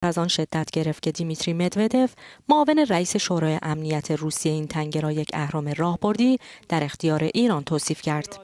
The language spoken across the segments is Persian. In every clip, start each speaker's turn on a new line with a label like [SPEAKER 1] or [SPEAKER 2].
[SPEAKER 1] از آن شدت گرفت که دیمیتری مدودف، معاون رئیس شورای امنیت روسیه، این تنگه را یک اهرم راهبردی در اختیار ایران توصیف کرد.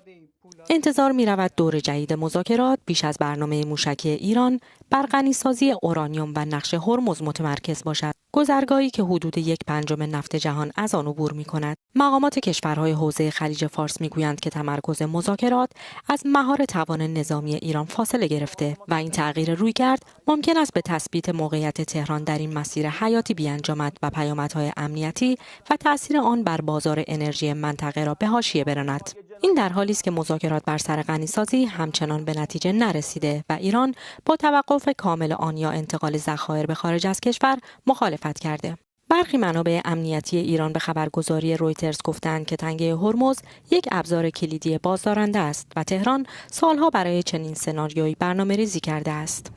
[SPEAKER 1] انتظار می‌رود دور جدید مذاکرات بیش از برنامه موشکی ایران بر غنیسازی اورانیوم و نقش هرمز متمرکز باشد، گذرگاهی که حدود 1/5 نفت جهان از آن عبور می‌کند. مقامات کشورهای حوزه خلیج فارس می‌گویند که تمرکز مذاکرات از مهار توان نظامی ایران فاصله گرفته و این تغییر رویکرد ممکن است به تثبیت موقعیت تهران در این مسیر حیاتی بیانجامد و پیامدهای امنیتی و تأثیر آن بر بازار انرژی منطقه را به حاشیه براند. این در حالی است که مذاکرات بر سر غنیسازی همچنان به نتیجه نرسیده و ایران با توقف کامل آن یا انتقال ذخایر به خارج از کشور مخالفت کرده. برخی منابع امنیتی ایران به خبرگزاری رویترز گفتند که تنگه هرمز یک ابزار کلیدی بازدارنده است و تهران سالها برای چنین سناریویی برنامه‌ریزی کرده است.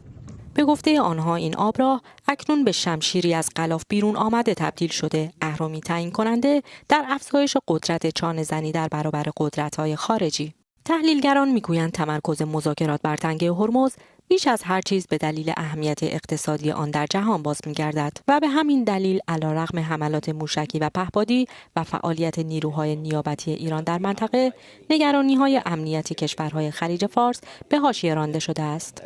[SPEAKER 1] به گفته آنها این آبراه اکنون به شمشیری از غلاف بیرون آمده تبدیل شده، اهرمی تعیین کننده در افزایش قدرت چانه‌زنی در برابر قدرت‌های خارجی. تحلیلگران میگویند تمرکز مذاکرات بر تنگه هرمز بیش از هر چیز به دلیل اهمیت اقتصادی آن در جهان باز می‌گردد و به همین دلیل علیرغم حملات موشکی و پهپادی و فعالیت نیروهای نیابتی ایران در منطقه، نگرانی‌های امنیتی کشورهای خلیج فارس به حاشیه رانده شده است.